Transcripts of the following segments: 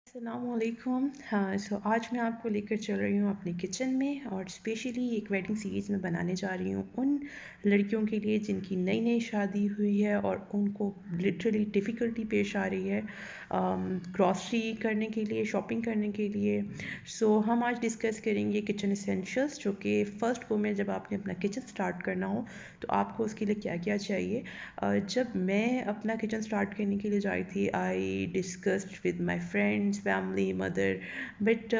अस्सलामुअलैकुम। हाँ, आज मैं आपको लेकर चल रही हूँ अपने किचन में और स्पेशली एक वेडिंग सीरीज़ में बनाने जा रही हूँ उन लड़कियों के लिए जिनकी नई नई शादी हुई है और उनको लिटरली डिफ़िकल्टी पेश आ रही है ग्रॉसरी करने के लिए, शॉपिंग करने के लिए। हम आज डिस्कस करेंगे किचन एसेंशियल्स, जो कि फ़र्स्ट गो में जब आपने अपना किचन स्टार्ट करना हो तो आपको उसके लिए क्या क्या चाहिए। जब मैं अपना किचन स्टार्ट करने के लिए जाई थी, I discussed with my friends, family, mother, but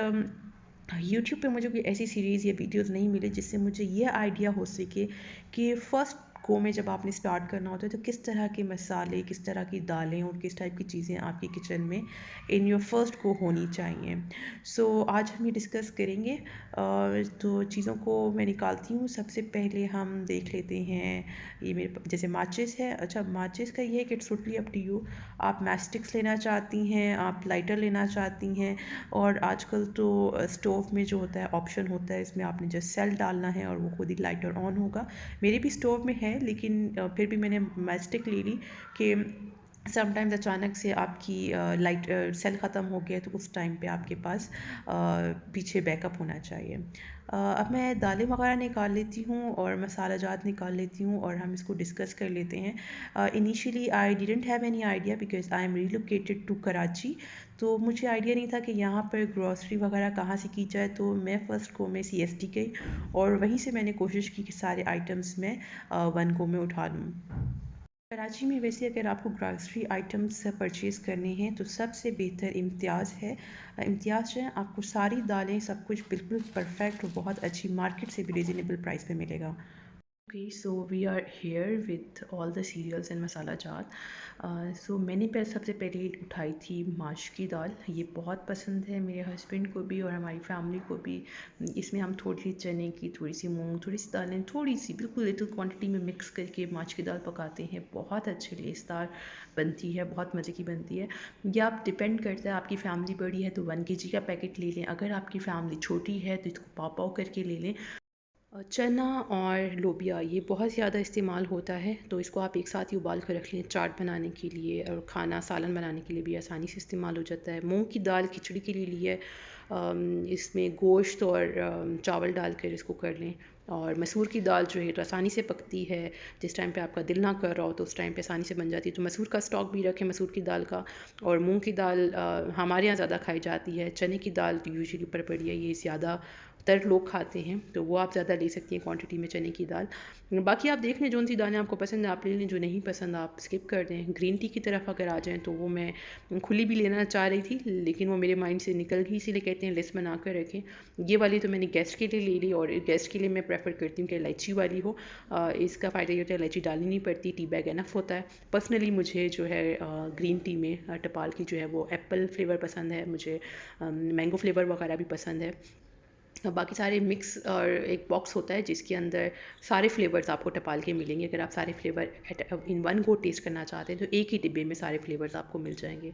YouTube पे मुझे कोई ऐसी सीरीज़ या वीडियोस नहीं मिले जिससे मुझे ये आइडिया हो सके कि फ़र्स्ट गो में जब आपने स्टार्ट करना होता है तो किस तरह के मसाले, किस तरह की दालें और किस टाइप की चीज़ें आपके किचन में इन योर फर्स्ट गो होनी चाहिए। आज हम ये डिस्कस करेंगे। तो चीज़ों को मैं निकालती हूँ। सबसे पहले हम देख लेते हैं, ये जैसे माचिस है। अच्छा, माचिस का ये है कि it's totally up to you. आप मैस्टिक्स लेना चाहती हैं, आप लाइटर लेना चाहती हैं, और आजकल तो स्टोव में जो होता है ऑप्शन होता है, इसमें आपने जस्ट सेल डालना है और वो खुद ही लाइटर ऑन होगा। मेरे भी स्टोव में है, लेकिन फिर भी मैंने मैस्टिक ले ली कि समटाइम्स अचानक से आपकी लाइट सेल ख़त्म हो गया तो उस टाइम पे आपके पास पीछे बैकअप होना चाहिए। अब मैं दालें वगैरह निकाल लेती हूँ और मसाला जात निकाल लेती हूँ और हम इसको डिस्कस कर लेते हैं। Initially I didn't have any idea because I am relocated to Karachi. तो मुझे आइडिया नहीं था कि यहाँ पर ग्रॉसरी वगैरह कहाँ से की जाए, तो मैं फ़र्स्ट गो में CST गई और वहीं से मैंने कोशिश की कि सारे आइटम्स मैं वन गो में उठा लूँ। कराची में वैसे अगर आपको ग्रॉसरी आइटम्स परचेज़ करने हैं तो सबसे बेहतर इम्तियाज़ है। इम्तियाज़ जो है, आपको सारी दालें सब कुछ बिल्कुल परफेक्ट और बहुत अच्छी मार्केट से भी रिजनेबल प्राइस पे मिलेगा। Okay, so we are here with all the cereals and मसाला जात। मैंने सबसे पहले उठाई थी माश की दाल। ये बहुत पसंद है मेरे हस्बैंड को भी और हमारी फैमिली को भी। इसमें हम थोड़ी सी चने की, थोड़ी सी मूंग, थोड़ी सी दालें, थोड़ी सी बिल्कुल लिटिल क्वांटिटी में मिक्स करके माश की दाल पकाते हैं। बहुत अच्छी लेसदार बनती है, बहुत मज़े की बनती है। ये आप डिपेंड करता है, आपकी फ़ैमिली बड़ी है तो 1 kg का पैकेट ले लें, अगर आपकी फ़ैमिली छोटी है तो इसको पाव पाव करके ले लें। चना और लोबिया ये बहुत ज़्यादा इस्तेमाल होता है, तो इसको आप एक साथ ही उबाल कर रख लें चाट बनाने के लिए, और खाना सालन बनाने के लिए भी आसानी से इस्तेमाल हो जाता है। मूंग की दाल खिचड़ी के लिए ली है। इसमें गोश्त और चावल डालकर इसको कर लें। और मसूर की दाल जो है तो आसानी से पकती है, जिस टाइम पे आपका दिल ना कर रहा हो तो उस टाइम पे आसानी से बन जाती है। तो मसूर का स्टॉक भी रखें, मसूर की दाल का। और मूंग की दाल हमारे यहाँ ज़्यादा खाई जाती है। चने की दाल तो यूजुअली ऊपर पड़ी है, ये ज़्यादा तर लोग खाते हैं, तो वो आप ज़्यादा ले सकती हैं क्वांटिटी में चने की दाल। बाकी आप देख लें जौन सी दालें आपको पसंद है आप ले लें, जो नहीं पसंद आप स्किप कर दें। ग्रीन टी की तरफ अगर आ जाएँ तो वो मैं खुली भी लेना चाह रही थी, लेकिन वो मेरे माइंड से निकल गई, इसीलिए कहते हैं लिस्ट बना कर रखें। ये वाली तो मैंने गेस्ट के लिए ले ली, और गेस्ट के लिए मैं प्रेफर करती हूँ कि इलायची वाली हो। इसका फ़ायदा ये होता है इलायची डालनी नहीं पड़ती, टी बैग इनफ होता है। पर्सनली मुझे जो है ग्रीन टी में टपाल की जो है वो एप्पल फ्लेवर पसंद है, मुझे मैंगो फ्लेवर वगैरह भी पसंद है। बाकी सारे मिक्स और एक बॉक्स होता है जिसके अंदर सारे फ्लेवर्स आपको टपाल के मिलेंगे। अगर आप सारे flavour in one go taste करना चाहते हैं तो एक ही डिब्बे में सारे फ्लेवर्स आपको मिल जाएंगे।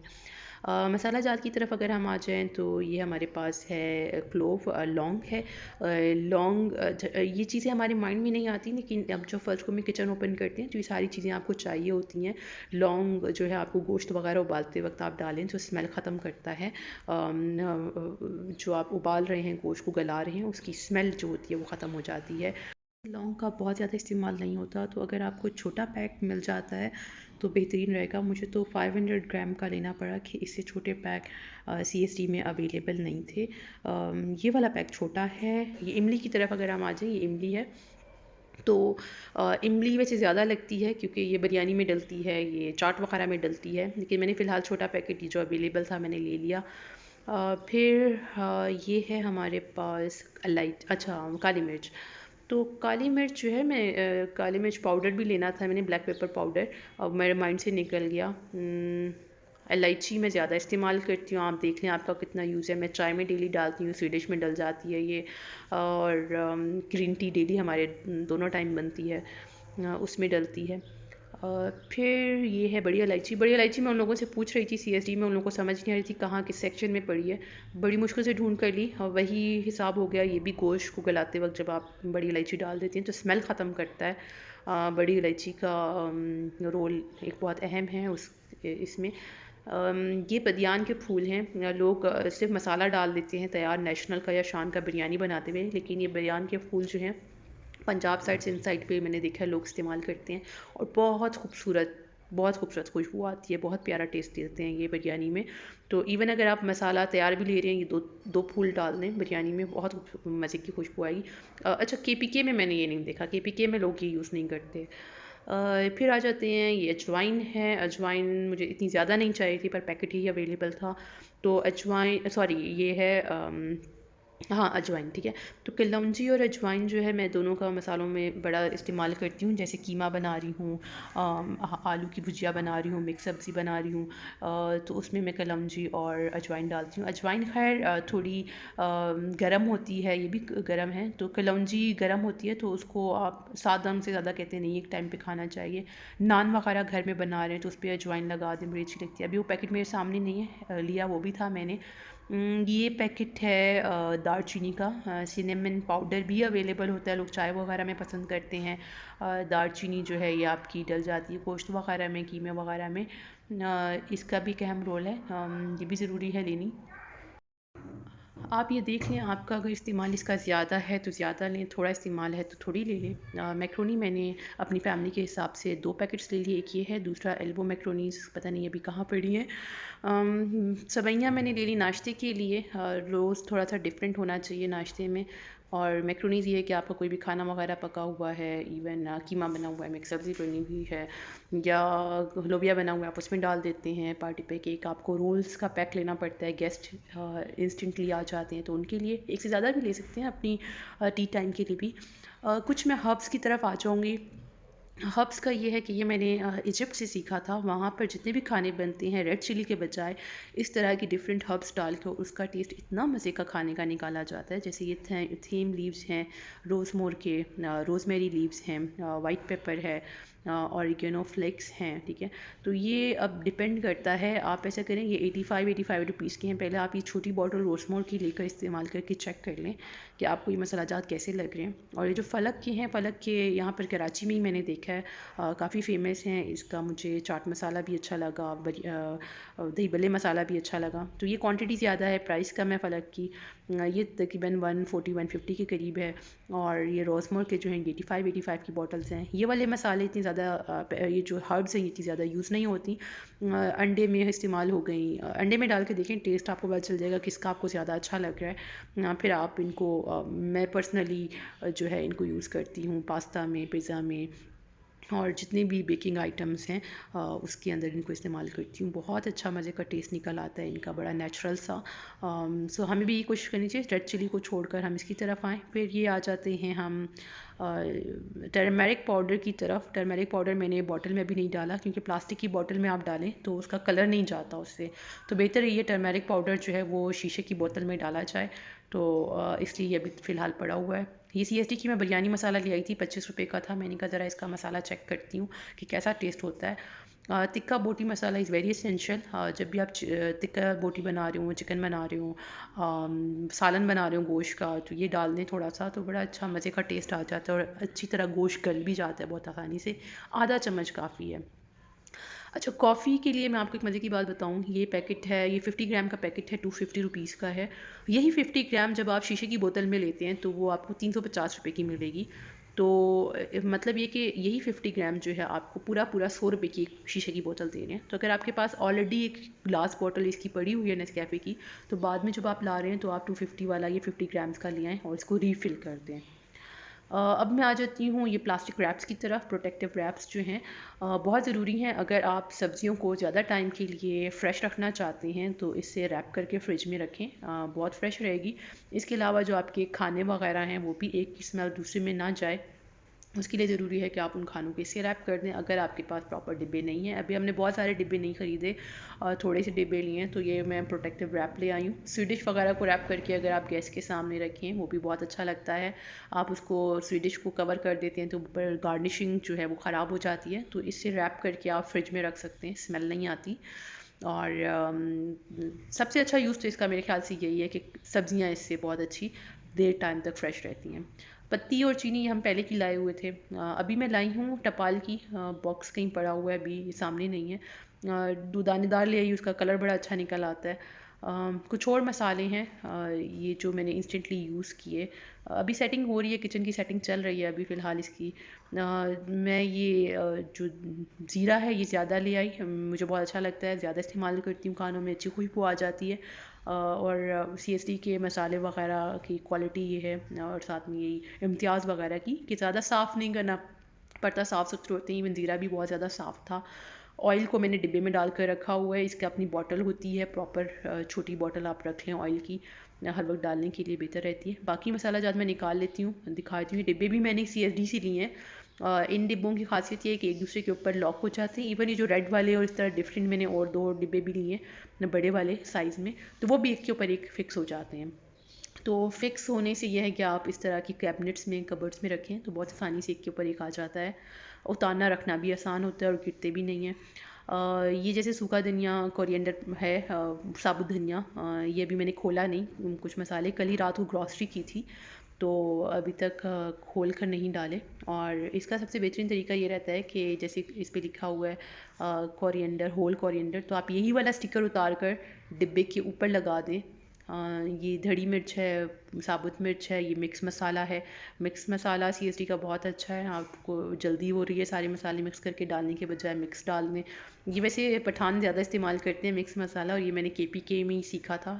मसाला जात की तरफ अगर हम आ जाएँ तो ये हमारे पास है क्लोव, लौंग है। लौंग ये चीज़ें हमारे माइंड में नहीं आती, लेकिन अब जो फर्स्ट को में किचन ओपन करते हैं तो ये सारी चीज़ें आपको चाहिए होती हैं। लौंग जो है आपको गोश्त वगैरह उबालते वक्त आप डालें तो स्मेल ख़त्म करता है। जो आप उबाल रहे हैं, गोश्त को गला रहे हैं, उसकी स्मेल जो होती है वो ख़त्म हो जाती है। लौंग का बहुत ज़्यादा इस्तेमाल नहीं होता, तो अगर आपको छोटा पैक मिल जाता है तो बेहतरीन रहेगा। मुझे तो 500 ग्राम का लेना पड़ा कि इससे छोटे पैक CST में अवेलेबल नहीं थे। ये वाला पैक छोटा है। ये इमली की तरफ अगर हम आ जाएँ, ये इमली है। तो इमली वैसे ज़्यादा लगती है क्योंकि ये बिरयानी में डलती है, ये चाट वगैरह में डलती है, लेकिन मैंने फ़िलहाल छोटा पैकेट ये जो अवेलेबल था मैंने ले लिया। फिर ये है हमारे पास अच्छा, काली मिर्च। तो काली मिर्च जो है, मैं काली मिर्च पाउडर भी लेना था मैंने, ब्लैक पेपर पाउडर, अब मेरे माइंड से निकल गया। इलायची मैं ज़्यादा इस्तेमाल करती हूँ, आप देख लें आपका कितना यूज़ है। मैं चाय में डेली डालती हूँ, स्वीडिश में डल जाती है ये, और ग्रीन टी डेली हमारे दोनों टाइम बनती है, उसमें डलती है। फिर ये है बड़ी इलायची। बड़ी इलायची मैं उन लोगों से पूछ रही थी CSD में, उन लोगों को समझ नहीं आ रही थी कहाँ किस सेक्शन में पड़ी है। बड़ी मुश्किल से ढूंढ कर ली और वही हिसाब हो गया। ये भी गोश्त को गलाते वक्त जब आप बड़ी इलायची डाल देती हैं तो स्मेल ख़त्म करता है। बड़ी इलायची का रोल एक बहुत अहम है उस इसमें। ये बदियान के फूल हैं। लोग सिर्फ मसाला डाल देते हैं तैयार नेशनल का या शान का बिरयानी बनाते हुए, लेकिन ये बदियान के फूल जो हैं पंजाब साइड सिंध साइड पे मैंने देखा है लोग इस्तेमाल करते हैं, और बहुत खूबसूरत खुशबू आती है, बहुत प्यारा टेस्ट देते हैं ये बिरयानी में। तो इवन अगर आप मसाला तैयार भी ले रहे हैं, ये दो दो फूल डाल दें बिरयानी में, बहुत मज़े की खुशबू आएगी। अच्छा, केपीके में मैंने ये नहीं देखा, केपीके में लोग ये यूज़ नहीं करते। फिर आ जाते हैं, ये अजवाइन है। अजवाइन मुझे इतनी ज़्यादा नहीं चाहिए थी, पर पैकेट ही अवेलेबल था। तो अजवाइन, सॉरी, ये है हाँ, अजवाइन, ठीक है। तो कलौंजी और अजवाइन जो है, मैं दोनों का मसालों में बड़ा इस्तेमाल करती हूँ। जैसे कीमा बना रही हूँ, आलू की भुजिया बना रही हूँ, मिक्स सब्ज़ी बना रही हूँ, तो उसमें मैं कलौंजी और अजवाइन डालती हूँ। अजवाइन खैर थोड़ी गरम होती है, ये भी गरम है, तो कलौंजी गरम होती है, तो उसको आप 7 दम से ज़्यादा कहते नहीं, एक टाइम पे खाना चाहिए। नान वगैरह घर में बना रहे हैं तो उस पर अजवाइन लगा दें, बड़ी अच्छी लगती है। अभी वो पैकेट मेरे सामने नहीं है, लिया वो भी था मैंने। ये पैकेट है दालचीनी का। सिनेमन पाउडर भी अवेलेबल होता है, लोग चाय वगैरह में पसंद करते हैं। दालचीनी जो है ये आपकी डल जाती है गोश्त वगैरह में, कीमे वगैरह में। इसका भी एक अहम रोल है, ये भी ज़रूरी है लेनी। आप ये देख लें, आपका अगर इस्तेमाल इसका ज़्यादा है तो ज़्यादा लें, थोड़ा इस्तेमाल है तो थोड़ी ले लें। मैक्रोनी मैंने अपनी फ़ैमिली के हिसाब से 2 पैकेट्स ले लिए, एक ये है, दूसरा एल्बो मैक्रोनीज़ पता नहीं अभी कहाँ पड़ी है। सेवइयाँ मैंने ले ली नाश्ते के लिए। रोज़ थोड़ा सा डिफरेंट होना चाहिए नाश्ते में। और मैक्रोनीज़ ये है कि आपका कोई भी खाना वगैरह पका हुआ है, इवन कीमा बना हुआ है, मिक्स सब्ज़ी बनी हुई है, या लोबिया बना हुआ है, आप उसमें डाल देते हैं। पार्टी पैक एक आपको रोल्स का पैक लेना पड़ता है, गेस्ट इंस्टेंटली आ जाते हैं तो उनके लिए एक से ज़्यादा भी ले सकते हैं, अपनी टी टाइम के लिए भी। कुछ मैं हर्ब्स की तरफ आ जाऊँगी। हर्ब्स का ये है कि ये मैंने इजिप्ट से सीखा था। वहाँ पर जितने भी खाने बनते हैं, रेड चिली के बजाय इस तरह की डिफरेंट हर्ब्स डाल के उसका टेस्ट इतना मज़े का खाने का निकाला जाता है। जैसे ये थीम लीव्स हैं, रोज़मोर के, रोज़मेरी लीव्स हैं, वाइट पेपर है, ऑरिगेनो फ्लेक्स हैं, ठीक है। तो ये अब डिपेंड करता है, आप ऐसा करें, ये 85 रुपीज़ के हैं। पहले आप ये छोटी बॉटल रोज़मोर की लेकर इस्तेमाल करके चेक कर लें कि आपको ये मसाला जात कैसे लग रहे हैं। और ये जो फ़लक के हैं, फ़लक के यहाँ पर कराची में ही मैंने देखा है, काफ़ी फ़ेमस हैं। इसका मुझे चाट मसाला भी अच्छा लगा, दही बल्ले मसाला भी अच्छा लगा। तो ये क्वांटिटी ज़्यादा है, प्राइस कम है फ़लक की। ये तकरीबन 140-150 के करीब है। और ये रोज़मोर के जो हैं 85 की बॉटल्स हैं। ये वाले मसाले इतनी ज़्यादा, ये जो हर्ब्स हैं, ये इतनी ज़्यादा यूज़ नहीं होती। अंडे में इस्तेमाल हो गई, अंडे में डाल के देखें, टेस्ट आपको पता चल जाएगा किसका आपको ज़्यादा अच्छा लग रहा है। फिर आप इनको, मैं पर्सनली जो है इनको यूज़ करती हूँ पास्ता में, पिज़्ज़ा में, और जितने भी बेकिंग आइटम्स हैं उसके अंदर इनको इस्तेमाल करती हूँ। बहुत अच्छा मज़े का टेस्ट निकल आता है इनका, बड़ा नेचुरल सा। सो हमें भी ये कोशिश करनी चाहिए रेड चिली को छोड़कर हम इसकी तरफ आएँ। फिर ये आ जाते हैं हम टर्मेरिक पाउडर की तरफ। टर्मेरिक पाउडर मैंने बॉटल में अभी नहीं डाला, क्योंकि प्लास्टिक की बॉटल में आप डालें तो उसका कलर नहीं जाता उससे। तो बेहतर है ये टर्मेरिक पाउडर जो है वो शीशे की बोतल में डाला जाए। तो इसलिए ये अभी फ़िलहाल पड़ा हुआ है। ये CSD की मैं बिरयानी मसाला ले आई थी, 25 रुपये का था। मैंने कहा ज़रा इसका मसाला चेक करती हूँ कि कैसा टेस्ट होता है। तिक्का बोटी मसाला इज़ वेरी एसेंशियल। जब भी आप तिक्का बोटी बना रहे हो, चिकन बना रहे हो, सालन बना रहे हो गोश्त का, तो ये डाल दें थोड़ा सा, तो बड़ा अच्छा मज़े का टेस्ट आ जाता है, और अच्छी तरह गोश्त गल भी जाता है बहुत आसानी से। आधा चम्मच काफ़ी है। अच्छा, कॉफ़ी के लिए मैं आपको एक मज़े की बात बताऊँ, ये पैकेट है, ये 50 ग्राम का पैकेट है, 250 रुपीज़ का है। यही 50 ग्राम जब आप शीशे की बोतल में लेते हैं तो वो आपको 350 रुपये की मिलेगी। तो मतलब ये कि यही 50 ग्राम जो है आपको पूरा पूरा 100 रुपये की एक शीशे की बोतल दे रहे हैं। तो अगर आपके पास ऑलरेडी एक ग्लास बॉटल इसकी पड़ी हुई है नेस्कैफ़े की, तो बाद में जब आप ला रहे हैं तो आप 250 वाला ये 50 ग्राम्स का ले आएँ और इसको रीफ़िल कर दें। अब मैं आ जाती हूँ ये प्लास्टिक रैप्स की तरफ। प्रोटेक्टिव रैप्स जो हैं बहुत ज़रूरी हैं। अगर आप सब्ज़ियों को ज़्यादा टाइम के लिए फ़्रेश रखना चाहते हैं तो इससे रैप करके फ़्रिज में रखें, बहुत फ़्रेश रहेगी। इसके अलावा जो आपके खाने वगैरह हैं वो भी एक की स्मेल दूसरे में ना जाए, उसके लिए ज़रूरी है कि आप उन खानों को इससे रैप कर दें। अगर आपके पास प्रॉपर डिब्बे नहीं हैं, अभी हमने बहुत सारे डिब्बे नहीं ख़रीदे और थोड़े से डिब्बे लिए हैं, तो ये मैं प्रोटेक्टिव रैप ले आई हूँ। स्वीडिश वगैरह को रैप करके अगर आप गैस के सामने रखें, वो भी बहुत अच्छा लगता है। आप उसको स्वीडिश को कवर कर देते हैं तो ऊपर गार्निशिंग जो है वो ख़राब हो जाती है, तो इससे रैप करके आप फ्रिज में रख सकते हैं, स्मेल नहीं आती। और सबसे अच्छा यूज़ तो इसका मेरे ख़्याल से यही है कि सब्ज़ियाँ इससे बहुत अच्छी देर टाइम तक फ्रेश रहती हैं। पत्ती और चीनी हम पहले की लाए हुए थे। अभी मैं लाई हूँ टपाल की, बॉक्स कहीं पड़ा हुआ है, अभी सामने नहीं है। दानेदार ले आई, उसका कलर बड़ा अच्छा निकल आता है। कुछ और मसाले हैं ये जो मैंने इंस्टेंटली यूज़ किए। अभी सेटिंग हो रही है, किचन की सेटिंग चल रही है अभी फ़िलहाल इसकी। मैं ये जो ज़ीरा है ये ज़्यादा ले आई, मुझे बहुत अच्छा लगता है, ज़्यादा इस्तेमाल करती हूँ खानों में, अच्छी खुशबू आ जाती है। और CSD के मसाले वगैरह की क्वालिटी ये है, और साथ में यही इम्तियाज़ वगैरह की कि ज़्यादा साफ़ नहीं करना पड़ता, साफ़ सुथरे होते हैं। इवन ज़ीरा भी बहुत ज़्यादा साफ़ था। ऑयल को मैंने डिब्बे में डाल कर रखा हुआ है, इसकी अपनी बॉटल होती है प्रॉपर, छोटी बॉटल आप रख लें ऑयल की, हर वक्त डालने के लिए बेहतर रहती है। बाकी मसाला जात मैं निकाल लेती हूँ, दिखाती हूँ। डिब्बे भी मैंने CSD से लिए हैं। इन डिब्बों की खासियत ये है कि एक दूसरे के ऊपर लॉक हो जाते हैं। इवन ये जो रेड वाले और इस तरह डिफरेंट मैंने और 2 डिब्बे भी लिए हैं बड़े वाले साइज़ में, तो वो भी एक के ऊपर एक फ़िक्स हो जाते हैं। तो फ़िक्स होने से यह है कि आप इस तरह की कैबिनेट्स में, कबर्ड्स में रखें तो बहुत आसानी से एक के ऊपर एक आ जाता है। उतारना रखना भी आसान होता है और गिरते भी नहीं हैं। ये जैसे सूखा धनिया, कोरिएंडर है, साबुत धनिया, ये अभी मैंने खोला नहीं। कुछ मसाले कल ही रात को ग्रॉसरी की थी, तो अभी तक खोल कर नहीं डाले। और इसका सबसे बेहतरीन तरीका ये रहता है कि जैसे इस पे लिखा हुआ है कोरिएंडर, होल कोरिएंडर, तो आप यही वाला स्टिकर उतार कर डिब्बे के ऊपर लगा दें। ये धड़ी मिर्च है, साबुत मिर्च है, ये मिक्स मसाला है। मिक्स मसाला CSD का बहुत अच्छा है, आपको जल्दी हो रही है सारे मसाले मिक्स करके डालने के बजाय मिक्स डाल दें। ये वैसे पठान ज़्यादा इस्तेमाल करते हैं मिक्स मसाला, और ये मैंने KPK में ही सीखा था।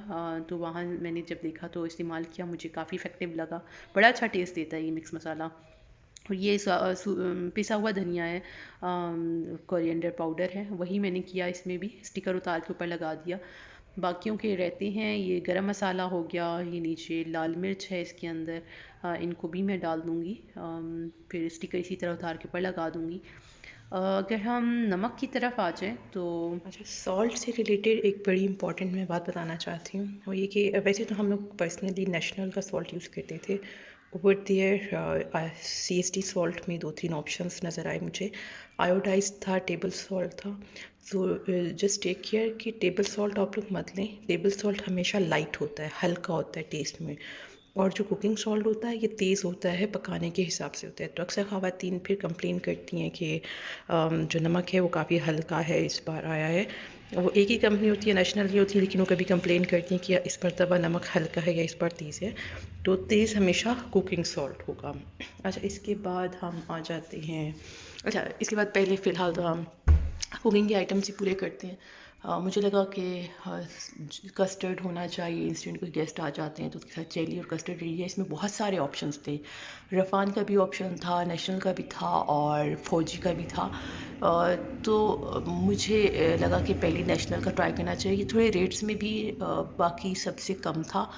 तो वहाँ मैंने जब देखा तो इस्तेमाल किया, मुझे काफ़ी इफ़ेक्टिव लगा। बड़ा अच्छा टेस्ट देता है ये मिक्स मसाला। और ये पिसा हुआ धनिया है, कोरिएंडर पाउडर है, वही मैंने किया इसमें भी, स्टिकर उतार के ऊपर लगा दिया। बाकियों के रहते हैं, ये गरम मसाला हो गया, ये नीचे लाल मिर्च है इसके अंदर, इनको भी मैं डाल दूँगी। फिर स्टिकर इसी तरह उतार के ऊपर लगा दूँगी। अगर हम नमक की तरफ आ जाएँ तो अच्छा, सॉल्ट से रिलेटेड एक बड़ी इंपॉर्टेंट मैं बात बताना चाहती हूँ, वो ये कि वैसे तो हम लोग पर्सनली नेशनल का सॉल्ट यूज़ करते थे। ओवर देयर CSD सॉल्ट में 2-3 ऑप्शंस नज़र आए मुझे। आयोडाइज्ड था, टेबल सॉल्ट था। सो जस्ट टेक केयर कि टेबल सॉल्ट आप लोग मत लें। टेबल सॉल्ट हमेशा लाइट होता है, हल्का होता है टेस्ट में, और जो कुकिंग सॉल्ट होता है ये तेज़ होता है, पकाने के हिसाब से होता है। तो अक्सर ख़वातीन फिर कंप्लेन करती हैं कि जो नमक है वो काफ़ी हल्का है, इस बार आया है। वो एक ही कंपनी होती है, नेशनल की होती है, लेकिन वो कभी कंप्लेन करती हैं कि इस मरतबा नमक हल्का है या इस बार तेज़ है। तो तेज़ हमेशा कुकिंग सॉल्ट होगा। अच्छा, इसके बाद हम आ जाते हैं, अच्छा इसके बाद पहले फ़िलहाल तो हम कुकिंग के आइटम्स ही पूरे करते हैं। मुझे लगा कि कस्टर्ड होना चाहिए, इंस्टेंट कोई गेस्ट आ जाते हैं तो उसके साथ जेली और कस्टर्ड ले लिया। इसमें बहुत सारे ऑप्शंस थे, रफ़ान का भी ऑप्शन था, नेशनल का भी था और फौजी का भी था। तो मुझे लगा कि पहले नेशनल का ट्राई करना चाहिए। थोड़े रेट्स में भी बाकी सबसे कम था,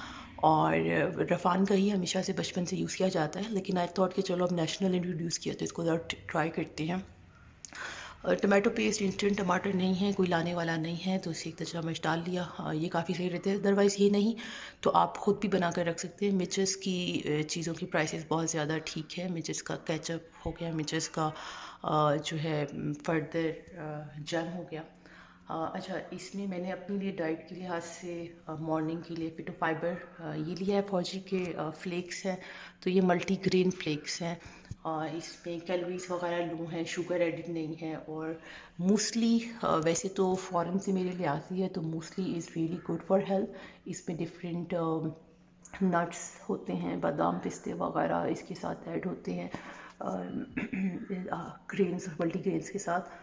और रफ़ान का ही हमेशा से बचपन से यूज़ किया जाता है, लेकिन आई थॉट कि चलो अब नेशनल इंट्रोड्यूस किया तो इसको ज़रा ट्राई करते हैं। टमाटो पेस्ट, इंस्टेंट टमाटर नहीं है, कोई लाने वाला नहीं है, तो इसे 1 चम्मच डाल लिया। ये काफ़ी सही रहते हैं। अदरवाइज़ ये नहीं तो आप ख़ुद भी बना कर रख सकते हैं। मिर्चेस की चीज़ों की प्राइसेस बहुत ज़्यादा ठीक है। मिर्चेस का केचप हो गया, मिर्चेस का जो है फर्दर जैम हो गया। अच्छा, इसमें मैंने अपने लिए डाइट के लिहाज से मॉर्निंग के लिए फिटो फाइबर ये लिया है, फौजी के फ्लेक्स हैं, तो ये मल्टीग्रेन फ्लेक्स हैं। इसमें कैलोरीज वगैरह लो हैं, शुगर एडिड नहीं है। और मूसली वैसे तो फ़ॉरेन से मेरे लिए आती है, तो muesli is really good for health. इसमें डिफरेंट नट्स होते हैं, बादाम पिस्ते वगैरह इसके साथ ऐड होते हैं, ग्रेन्स और मल्टीग्रेन्स के साथ।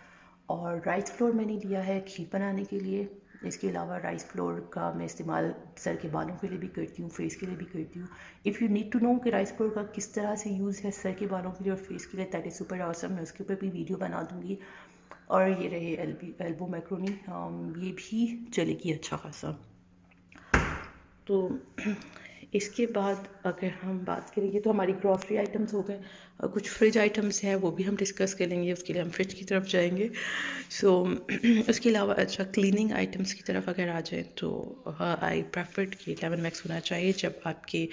और राइस फ्लोर मैंने लिया है खीर बनाने के लिए। इसके अलावा राइस फ्लोर का मैं इस्तेमाल सर के बालों के लिए भी करती हूँ, फेस के लिए भी करती हूँ। If you need to know कि राइस फ्लोर का किस तरह से यूज़ है सर के बालों के लिए और फेस के लिए, दैट इज़ सुपर ऑसम। मैं उसके ऊपर भी वीडियो बना दूँगी। और ये रहे एल्बो मैक्रोनी, ये भी चलेगी अच्छा खासा। तो इसके बाद अगर हम बात करेंगे तो हमारी ग्रॉसरी आइटम्स हो गए, कुछ फ्रिज आइटम्स हैं वो भी हम डिस्कस करेंगे, उसके लिए हम फ्रिज की तरफ जाएंगे। सो उसके अलावा अच्छा, क्लीनिंग आइटम्स की तरफ अगर आ जाए तो आई प्रेफर्ड कि 11 मैक्स होना चाहिए। जब आपके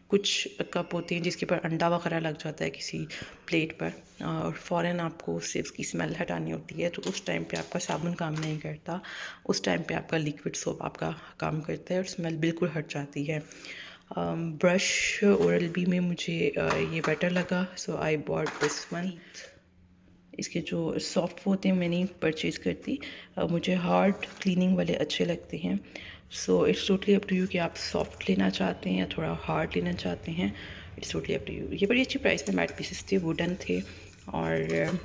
कुछ कप होते हैं जिसके ऊपर अंडा वगैरह लग जाता है किसी प्लेट पर, और फ़ौरन आपको उससे उसकी स्मेल हटानी होती है, तो उस टाइम पे आपका साबुन काम नहीं करता, उस टाइम पे आपका लिक्विड सोप आपका काम करता है और स्मेल बिल्कुल हट जाती है। ब्रश ओरल बी में मुझे ये बेटर लगा, सो आई बॉट दिस वन। इसके जो सॉफ्ट होते हैं मैं नहीं परचेज़ करती, मुझे हार्ड क्लीनिंग वाले अच्छे लगते हैं। So it's totally up to you कि आप सॉफ्ट लेना चाहते हैं या थोड़ा हार्ड लेना चाहते हैं, it's totally up to you. ये बड़ी अच्छी प्राइस में मैट पीसेस थे, वुडन थे और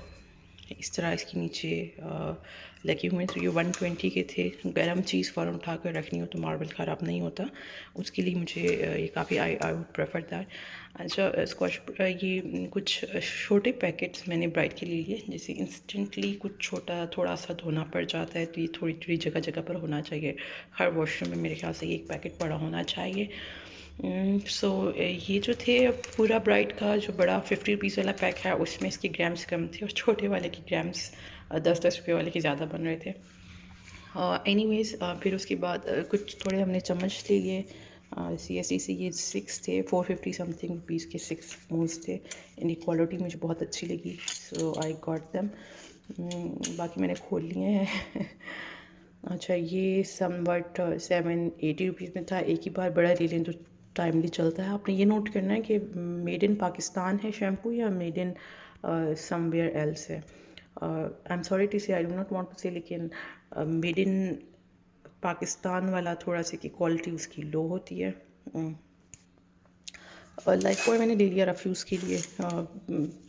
इस तरह इसके नीचे लगे हुए थे। ये 120 के थे। गरम चीज़ फ़ौरन उठा कर रखनी हो तो मार्बल ख़राब नहीं होता, उसके लिए मुझे ये काफ़ी आई वुड प्रेफर दैट। अच्छा स्कॉच ये कुछ छोटे पैकेट्स मैंने ब्राइट के लिए लिए, जैसे इंस्टेंटली कुछ छोटा थोड़ा सा धोना पड़ जाता है तो ये थोड़ी थोड़ी जगह जगह पर होना चाहिए। हर वॉशरूम में मेरे ख्याल से एक पैकेट पड़ा होना चाहिए। सो ये जो थे पूरा ब्राइट का जो बड़ा 50 रुपीज़ वाला पैक है उसमें इसके ग्राम्स कम थे और छोटे वाले के ग्राम्स 10-10 रुपये वाले के ज़्यादा बन रहे थे। एनीवेज़ फिर उसके बाद कुछ थोड़े हमने चम्मच ले लिए। CSC से ये 6 थे, 450 समथिंग रुपीज़ के 6 स्पून्स थे। इनकी क्वालिटी मुझे बहुत अच्छी लगी, सो आई गॉट देम। बाकी मैंने खोल लिए हैं। अच्छा ये समवट 780 रुपीज़ में था। एक ही बार बड़ा ले लें तो टाइमली चलता है। आपने ये नोट करना है कि मेड इन पाकिस्तान है शैम्पू या मेड इन समवेयर एल्स है। I am sorry to say, I do not want to say, लेकिन मेड इन पाकिस्तान वाला थोड़ा सी की क्वालिटी उसकी लो होती है। लाइक बॉय मैंने ले लिया रफ्यूज़ के लिए,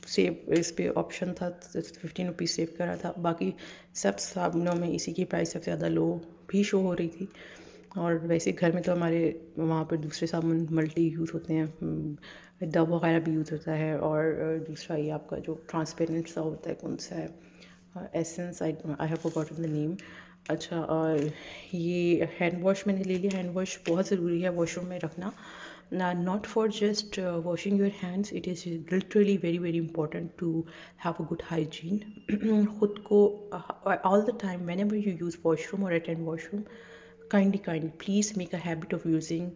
सेव इस पे ऑप्शन था 15 रुपीज़ सेव करा था। बाकी सब साबुनों में इसी की प्राइस सबसे ज़्यादा लो भी शो हो रही थी। और वैसे घर में तो हमारे वहाँ पर दूसरे साबुन मल्टी यूज़ होते हैं, डव वगैरह भी यूज़ होता है और दूसरा ये आपका जो ट्रांसपेरेंट सा होता है कौन सा है, essence, I have forgotten the name. अच्छा और ये हैंड वॉश मैंने ले लिया। हैंड वॉश बहुत ज़रूरी है वॉशरूम में रखना, not for just washing your hands, it is literally very important to have a good hygiene. खुद को all the time whenever you use washroom or attend washroom, kindly please make a habit of using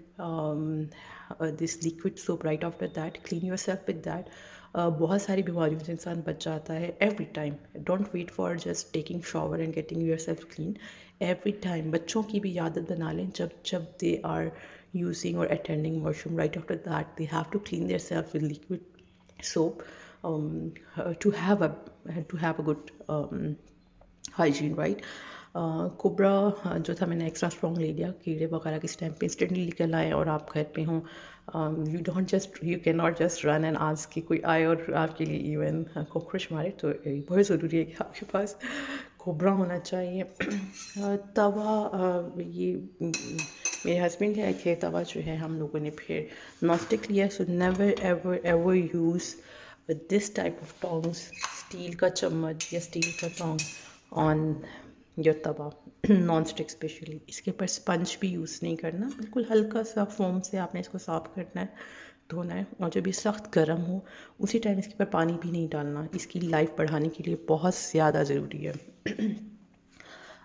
this liquid soap right after that. Clean yourself with that. बहुत सारी बीमारियों से इंसान बच जाता है every time. Don't wait for just taking shower and getting yourself clean every time. बच्चों की भी आदत बना लें, जब जब they are using or attending washroom, right after that they have to clean themselves with liquid soap, to have a good hygiene, right? Cobra जो था मैंने एक्स्ट्रा स्ट्रॉन्ग ले लिया, कीड़े वगैरह किस टाइम पे इंस्टेंटली निकल आए और आप घर पे हों, you can not just run and ask कि कोई आए और आपके लिए इवन कॉकरोच मारे, तो बहुत ज़रूरी है कि आपके पास कोबरा होना चाहिए। तवा ये मेरे हस्बैंड ले आए थे। तवा जो है हम लोगों ने फिर नॉन स्टिक लिया। So never ever ever use this type of tongs, steel का चम्मच या स्टील का tong on your tawa, non stick specially. इसके ऊपर स्पंज भी यूज़ नहीं करना, बिल्कुल हल्का सा फोम से आपने इसको साफ़ करना है, धोना है। और जब ये सख्त गर्म हो उसी टाइम इसके ऊपर पानी भी नहीं डालना, इसकी लाइफ बढ़ाने के लिए बहुत ज़्यादा ज़रूरी है।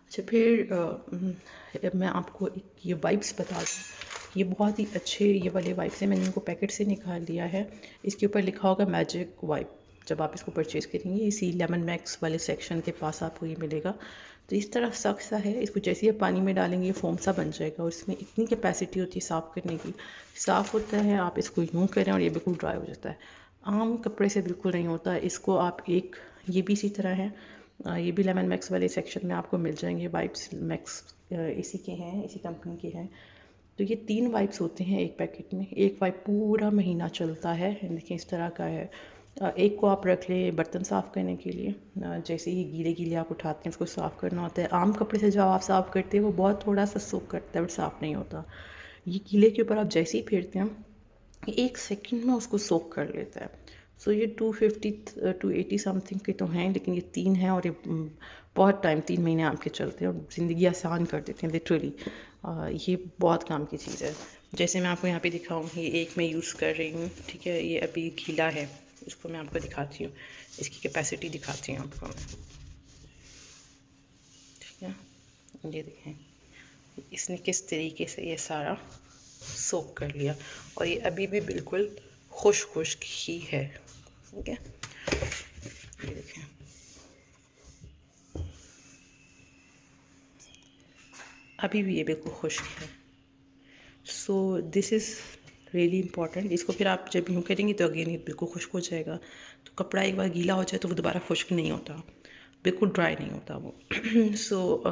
अच्छा फिर मैं आपको एक ये वाइप्स बता दूँ। ये बहुत ही अच्छे ये वाले वाइप्स हैं, मैंने इनको पैकेट से निकाल लिया है। इसके ऊपर लिखा होगा मैजिक वाइप। जब आप इसको परचेज़ करेंगे इसी लेमन मैक्स वाले सेक्शन के पास आपको ये मिलेगा। तो इस तरह सख्त सा है, इसको जैसे ही आप पानी में डालेंगे फोम सा बन जाएगा और इसमें इतनी कैपेसिटी होती है साफ़ करने की। साफ़ होता है, आप इसको यूँ करें और ये बिल्कुल ड्राई हो जाता है। आम कपड़े से बिल्कुल नहीं होता। इसको आप एक ये भी इसी तरह है, ये भी लेमन मैक्स वाले सेक्शन में आपको मिल जाएंगे। वाइप्स मैक्स इसी के हैं, इसी कंपनी के हैं। तो ये 3 वाइप्स होते हैं एक पैकेट में। एक वाइप पूरा महीना चलता है, देखिए इस तरह का है। एक को आप रख लें बर्तन साफ़ करने के लिए, जैसे ही गीले गीले आप उठाते हैं उसको साफ़ करना होता है। आम कपड़े से जब आप साफ़ करते हैं वो बहुत थोड़ा सा सोक करता है बट साफ़ नहीं होता। ये गीले के ऊपर आप जैसे ही फेरते हैं 1 सेकंड में उसको सोक कर लेता है। सो ये 250 280 समथिंग के तो हैं, लेकिन ये 3 हैं और ये बहुत टाइम 3 महीने आपके चलते हैं और ज़िंदगी आसान कर देते हैं लिटरली। ये बहुत काम की चीज़ है। जैसे मैं आपको यहाँ पे दिखाऊँ, ये एक मैं यूज़ कर रही हूँ, ठीक है। ये अभी गीला है, इसको मैं आपको दिखाती हूँ, इसकी कैपेसिटी दिखाती हूँ आपको मैं, ठीक है। ये देखें इसने किस तरीके से ये सारा सोक कर लिया और ये अभी भी बिल्कुल खुश्क ही है, ठीक है। ये देखें अभी भी ये बिल्कुल खुश्क है। So this is really important. इसको फिर आप जब यूँ करेंगे तो अगेन ये बिल्कुल खुश्क हो जाएगा। तो कपड़ा एक बार गीला हो जाए तो वो दोबारा खुश्क नहीं होता, बिल्कुल ड्राई नहीं होता वो। So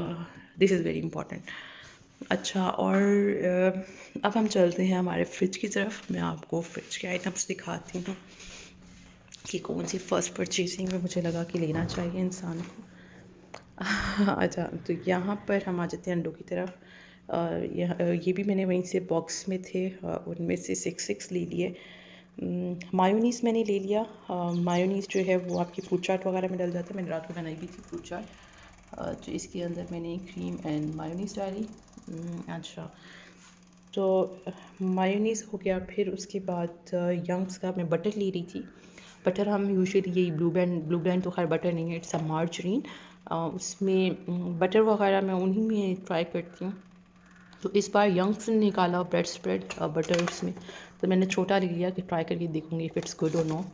this is very important. अच्छा, और अब हम चलते हैं हमारे फ्रिज की तरफ। मैं आपको फ्रिज के आइटम्स दिखाती हूँ कि कौन सी फ़र्स्ट परचेजिंग में मुझे लगा कि लेना चाहिए इंसान को। अच्छा, तो यहाँ पर हम आ जाते हैं अंडों की तरफ। ये भी मैंने वहीं से बॉक्स में थे, उनमें से 6 ले लिए। मायोनीज़ मैंने ले लिया। मायोनीज़ जो है वो आपकी फ्रूट चाट वगैरह में डल जाता है। मैंने रात को बनाई भी थी फ्रूट चाट। तो इसके अंदर मैंने क्रीम एंड मायोनीज़ डाली। अच्छा, तो मायोनीज़ हो गया। फिर उसके बाद यंग्स का मैं बटर ले रही थी। बटर हम यूजुअली यही ब्लू बैंड तो खैर बटर नहीं है, इट्स अ मार्जरीन। उसमें बटर वगैरह मैं उन्हीं में ट्राई करती हूँ। तो इस बार यंग्स ने निकाला ब्रेड स्प्रेड बटर उसमें, तो मैंने छोटा ले लिया कि ट्राई करके देखूँगी इफ़ इट्स गुड और नो।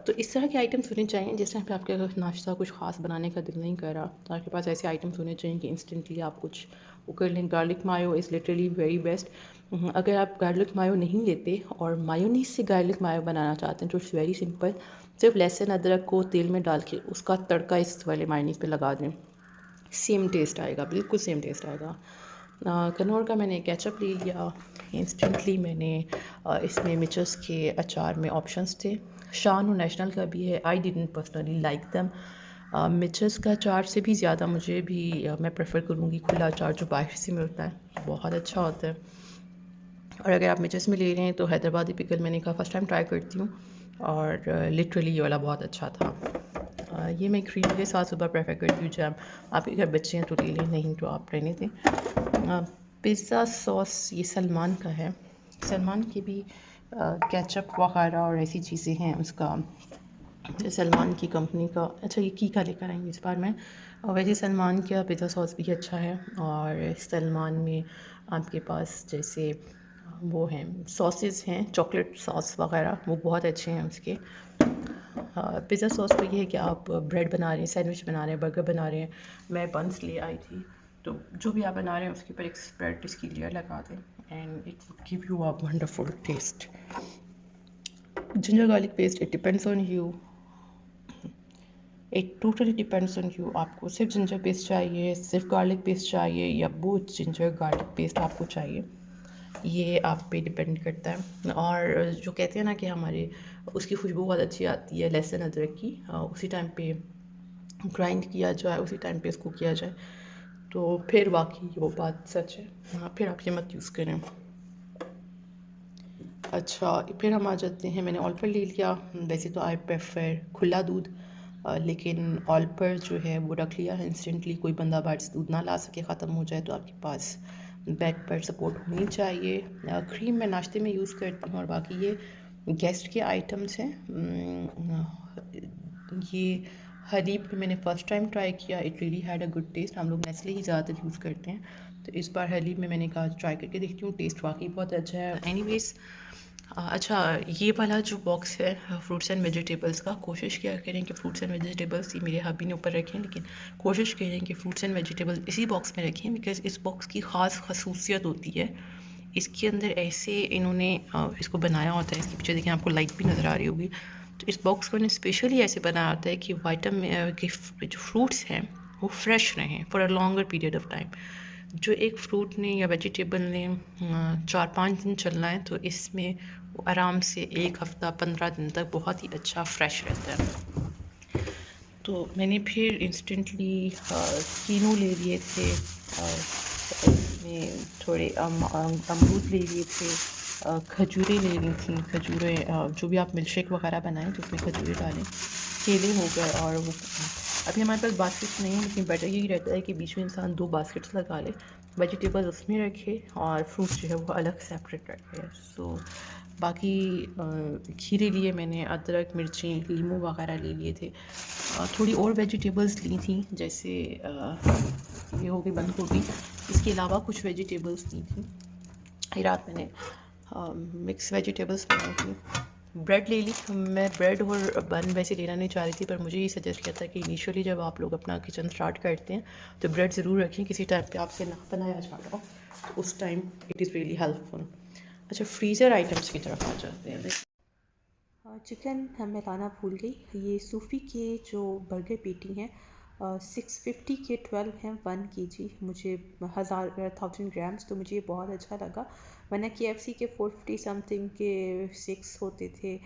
तो इस तरह के आइटम्स होने चाहिए जिस टाइम पे आपके अगर नाश्ता कुछ ख़ास बनाने का दिल नहीं कर रहा, तो आपके पास ऐसे आइटम्स होने चाहिए कि इंस्टेंटली आप कुछ वो कर लें। Garlic mayo is literally very best. अगर आप गार्लिक मायो नहीं लेते और मायोनीज से गार्लिक मायो बनाना चाहते हैं तो इट्स वेरी सिंपल। सिर्फ लहसुन अदरक को तेल में डाल के उसका तड़का इस वाले मायोनीज पे लगा दें, सेम टेस्ट आएगा, बिल्कुल सेम टेस्ट आएगा। कनौर का मैंने केचप ले लिया। इंस्टेंटली मैंने इसमें मिचस के अचार में ऑप्शंस थे, शान और नेशनल का भी है। I didn't personally like them. मिचस का अचार से भी ज़्यादा मुझे भी मैं प्रेफर करूँगी खुला अचार जो बाहर से मिलता है, बहुत अच्छा होता है। और अगर आप मिचस में ले रहे हैं तो हैदराबादी पिकल मैंने कहा फ़र्स्ट टाइम ट्राई करती हूँ, और लिटरली ये वाला बहुत अच्छा था। ये मैं क्रीम के साथ सुबह प्रेफर करती हूँ। जब आपके घर बच्चे हैं तो ले लें, नहीं तो आप रहने दें। पिज़्ज़ा सॉस ये सलमान का है। सलमान की भी केचप वगैरह और ऐसी चीज़ें हैं उसका, सलमान की कंपनी का। अच्छा, ये कीका लेकर आएंगे इस बार मैं। और वैसे सलमान का पिज़्ज़ा सॉस भी अच्छा है। और सलमान में आपके पास जैसे वो हैं सॉसेस हैं, चॉकलेट सॉस वगैरह, वो बहुत अच्छे हैं उसके। पिज़्ज़ा सॉस तो ये है कि आप ब्रेड बना रहे हैं, सैंडविच बना रहे हैं, बर्गर बना रहे हैं। मैं बंस ले आई थी, तो जो भी आप बना रहे हैं उसके ऊपर एक स्प्रेड इसकी लेयर लगा दें and it will give you a wonderful taste. Ginger garlic paste, it depends on you, it totally depends on you. आपको सिर्फ जिंजर पेस्ट चाहिए, सिर्फ गार्लिक पेस्ट चाहिए, या बोथ जिंजर गार्लिक पेस्ट आपको चाहिए, ये आप पे डिपेंड करता है। और जो कहते हैं ना कि हमारे उसकी खुशबू बहुत अच्छी आती है लहसुन अदरक की, उसी टाइम पे ग्राइंड किया जाए, उसी टाइम पे इसको किया जाए, तो फिर वाकई वो बात सच है। हाँ, फिर आप ये मत यूज़ करें। अच्छा, फिर हम आ जाते हैं, मैंने ऑल पर ले लिया। वैसे तो आई प्रेफर खुला दूध, लेकिन ऑल पर जो है वो रख लिया है इंस्टेंटली। कोई बंदा बाहर से दूध ना ला सके, ख़त्म हो जाए, तो आपके पास बैक पर सपोर्ट होनी चाहिए। क्रीम मैं नाश्ते में यूज़ करती हूँ, और बाकी ये गेस्ट के आइटम्स हैं। ये हलीब भी मैंने फ़र्स्ट टाइम ट्राई किया, it really had a good taste. हम लोग नेस्ले ही ज़्यादातर यूज़ करते हैं, तो इस बार हलीब में मैंने कहा ट्राई करके देखती हूँ, टेस्ट वाकई बहुत अच्छा है। एनीवेज़, अच्छा, ये वाला जो बॉक्स है फ्रूट्स एंड वेजिटेबल्स का, कोशिश क्या करें कि फ्रूट्स एंड वेजिटेबल्स, ये मेरे हबी ने ऊपर रखे हैं, लेकिन कोशिश करें कि फ्रूट्स एंड वेजिटेबल्स इसी बॉक्स में रखें, बिकॉज़ इस बॉक्स की ख़ास खसूसियत होती है, इसके अंदर ऐसे इन्होंने इसको बनाया होता है। इसके पीछे देखिए, आपको लाइट भी नज़र आ रही होगी। तो इस बॉक्स को इन्हें स्पेशली ऐसे बनाया होता है कि वाइटामिन के जो फ्रूट्स हैं वो फ्रेश रहें for a longer period of time. जो एक फ्रूट ने या वेजिटेबल ने 4-5 दिन चलना है, तो इसमें वो आराम से 1 हफ़्ता 15 दिन तक बहुत ही अच्छा फ्रेश रहता है। तो मैंने फिर इंस्टेंटली कीनू ले लिए थे, और इसमें थोड़े अमरूद ले लिए थे, खजूरें ले ली थी। खजूरें, जो भी आप मिल्क शेक वगैरह बनाएं तो उसमें खजूरें डालें। केले हो गए, और वो अभी हमारे पास बास्केट्स नहीं है, लेकिन बेटर यही रहता है कि बीच में इंसान 2 बास्केट्स लगा ले, वेजिटेबल्स उसमें रखे और फ्रूट्स जो है वो अलग सेपरेट रखे। सो बाकी खीरे लिए मैंने, अदरक, मिर्ची, लीमू वगैरह ले लिए थे। थोड़ी और वेजिटेबल्स ली थी, जैसे ये हो गई बंद गोभी। इसके अलावा कुछ वेजिटेबल्स ली थी। रात मैंने मिक्स वेजिटेबल्स बनाई थी। ब्रेड ले ली। मैं ब्रेड और बन वैसे लेना नहीं चाह रही थी, पर मुझे ये सजेस्ट किया था कि इनिशियली जब आप लोग अपना किचन स्टार्ट करते हैं तो ब्रेड ज़रूर रखें, किसी टाइम पे आपसे ना बनाया जा रहा हो, तो उस time it is really helpful. अच्छा, फ्रीज़र आइटम्स की तरफ आ जाते हैं। चिकन मैं लाना भूल गई। ये सूफ़ी के जो बर्गर पेटी हैं 650 के 12 हैं 1 kg। मुझे 1000 ग्राम्स, तो मुझे ये बहुत अच्छा लगा। वरना KFC के 450 समथिंग के 6 होते थे,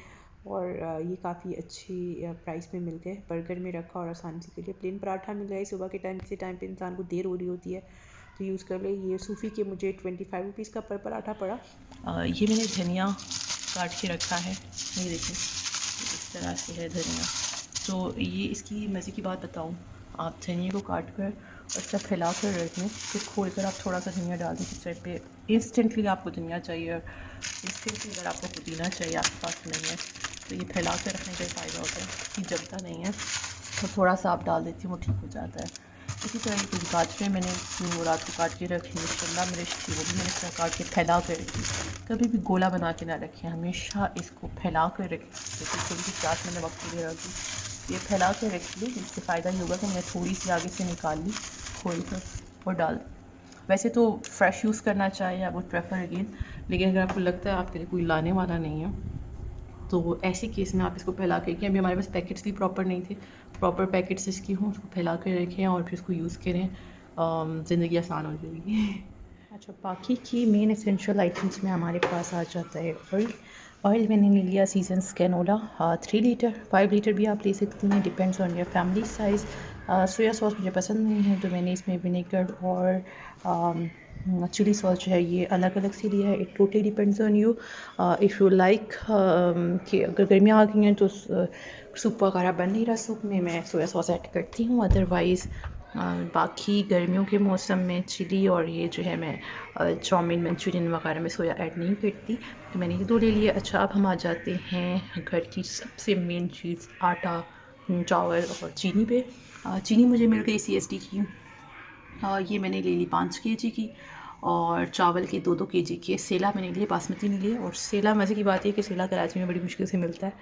और ये काफ़ी अच्छी प्राइस में मिल गए। बर्गर में रखा और आसानी से के लिए प्लेन पराठा मिल रहा है सुबह के टाइम, किसी टाइम पे इंसान को देर हो रही होती है तो यूज़ कर ले। ये सूफ़ी के मुझे 25 रुपीज़ का पर पराठा पड़ा। ये मैंने धनिया काट के रखा है, ये देखिए इस तरह से है धनिया। तो ये इसकी मज़े की बात बताऊँ, आप धनिया को काट कर और सब फैला कर रख लें, फिर खोल कर आप थोड़ा सा धनिया डाल दें किस टाइप पे। इंस्टेंटली आपको धनिया चाहिए और इंस्टेंटली अगर आपको पुदीना चाहिए आपके पास नहीं है तो ये फैला कर रखने का फ़ायदा होता है कि जमता नहीं है। तो थोड़ा सा आप डाल देती हूँ वो ठीक हो जाता है। इसी तरह की कुछ गाजरें मैंने वो रात को काट के रखी, शिमला मिर्च थी वो भी मैंने इस तरह काट के फैला कर रखी। कभी भी गोला बना के ना रखें, हमेशा इसको फैला कर रखें। जैसे थोड़ी सी चाट मैंने वक्त ले रखी, ये फैला कर रख ली। इससे फ़ायदा ये होगा कि मैंने थोड़ी सी आगे से निकाल ली खोल कर और डाल। वैसे तो फ्रेश यूज़ करना चाहिए, आई वुड प्रेफर अगेन, लेकिन अगर आपको लगता है आपके लिए कोई लाने वाला नहीं है तो ऐसे केस में आप इसको फैला के रखें। अभी हमारे पास पैकेट्स भी प्रॉपर नहीं थे, प्रॉपर पैकेट्स इसकी हों, उसको फैला कर रखें और फिर उसको यूज़ करें, ज़िंदगी आसान हो जाएगी। अच्छा, बाकी की मेन एसेंशियल आइटम्स में हमारे पास आ जाता है ऑयल। ऑयल मैंने ले लिया सीजन्स कैनोला 3 लीटर, 5 लीटर भी आप ले सकती हैं, depends on your family size. Soya sauce मुझे पसंद नहीं है तो मैंने इसमें विनेगर और चिली सॉस जो है ये अलग अलग से लिया है। It totally depends on you. If you like कि अगर गर्मियाँ आ गई हैं तो सूप वगैरह बन नहीं रहा सूप में, मैं सोया सॉस ऐड करती हूँ। अदरवाइज़ बाकी गर्मियों के मौसम में चिली और ये जो है मैं चाउमीन मंचूरियन वगैरह में सोया ऐड नहीं करती। तो मैंने ये 2 ले लिए। अच्छा, अब हम आ जाते हैं घर की सबसे मेन चीज़, आटा, चावल और चीनी पे। चीनी मुझे मिल गई CSD की। ये मैंने ले ली 5 kg की, और चावल के 2-2 kg के। सेला मैंने लिए, बासमती नहीं लिए। और सेला मज़े की बात है कि सेला कराची में बड़ी मुश्किल से मिलता है।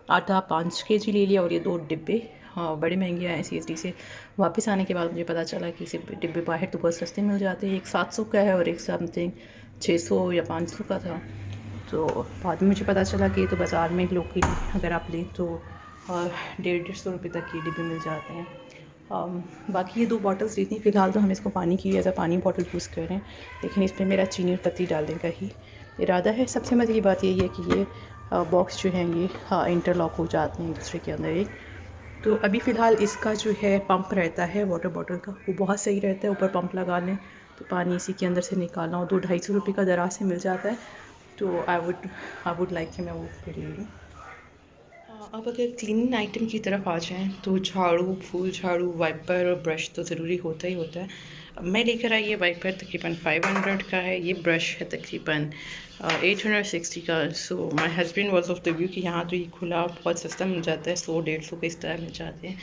आटा 5 kg ले लिया और ये 2 डिब्बे। हाँ, बड़े महंगे आए CSD से। वापस आने के बाद मुझे पता चला कि इसे डिब्बे बाहर तो बहुत सस्ते मिल जाते हैं। एक 700 का है और एक समथिंग 600 या 500 का था। तो बाद में मुझे पता चला कि ये तो बाज़ार में लोकली अगर आप लें तो 150-150 रुपये तक के डिब्बे मिल जाते हैं। बाकी ये 2 बॉटल्स ली थी। फ़िलहाल तो हम इसको पानी की एज़ अ पानी बॉटल यूज़ कर रहे हैं, लेकिन इसमें मेरा चीनी और पत्ती डालने का ही इरादा है। सबसे मज़े की बात यही है कि ये बॉक्स जो हैं ये इंटरलॉक हो जाते हैं एक दूसरे के अंदर एक। तो अभी फ़िलहाल इसका जो है पंप रहता है वाटर बॉटल का, वो बहुत सही रहता है। ऊपर पंप लगा लें तो पानी इसी के अंदर से निकालना हो, 200-250 रुपये का दराज से मिल जाता है। तो आई वुड लाइक कि मैं वो फिर ले लूँ। अब अगर क्लीनिंग आइटम की तरफ आ जाएँ तो झाड़ू, फूल झाड़ू, वाइपर और ब्रश तो ज़रूरी होता ही होता है। मैं लेकर आई ये वाइपर तकरीबन 500 का है, ये ब्रश है तकरीबन 860 का। So my husband was of the view कि यहाँ तो ये खुला बहुत सस्ता मिल जाता है, 100-150 के इस तरह मिल जाते हैं।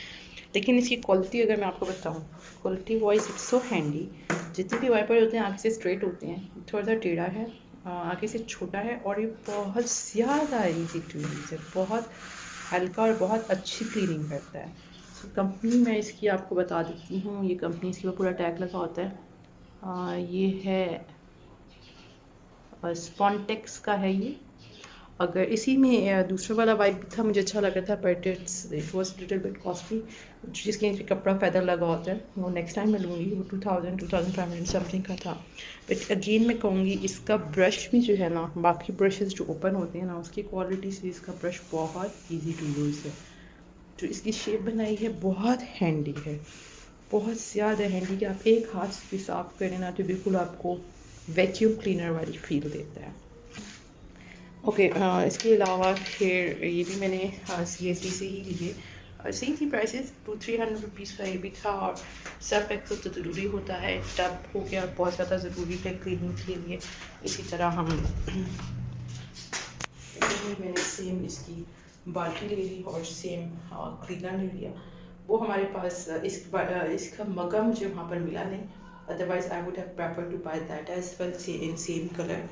लेकिन इसकी क्वालिटी अगर मैं आपको बताऊँ, quality wise it's so handy. जितने भी वाइपर होते हैं आगे से स्ट्रेट होते हैं, थोड़ा सा टेढ़ा है, आगे से छोटा है, और ये बहुत ज़्यादा ईजी टू यूज़ है, बहुत हल्का और बहुत अच्छी क्लीनिंग करता है। कंपनी मैं इसकी आपको बता देती हूँ, ये कंपनी इसके ऊपर पूरा टैग लगा होता है। ये है स्पॉन्टेक्स का है ये। अगर इसी में दूसरा वाला वाइप भी था, मुझे अच्छा लगा था, but it was little bit costly. जिसके नीचे कपड़ा फैदर लगा होता है वो नेक्स्ट टाइम मैं लूँगी, वो 2500 समथिंग का था। बट अगेन मैं कहूँगी इसका ब्रश भी जो है ना, बाकी ब्रशेज़ जो ओपन होते हैं ना उसकी क्वालिटी से इसका ब्रश बहुत ईजी टू यूज़ है। जो इसकी शेप बनाई है बहुत हैंडी है, बहुत ज़्यादा हैंडी कि आप एक हाथ से भी साफ़ करें ना तो बिल्कुल आपको वैक्यूम क्लीनर वाली फील देता है। ओके, इसके अलावा फिर ये भी मैंने CSD से ही लिए। सही थी प्राइसेस, 200-300 रुपीज़ का ये भी था। और सर्फ एक्सेल तो ज़रूरी होता है, टब हो गया बहुत ज़्यादा ज़रूरी है क्लीनिंग के लिए। इसी तरह मैंने सेम इसकी बाल्टी ले ली और सेम क्लीनर ले लिया। वो हमारे पास इसका मग्गा मुझे वहाँ पर मिला नहीं, otherwise I would have prefer to buy that as well in same colour.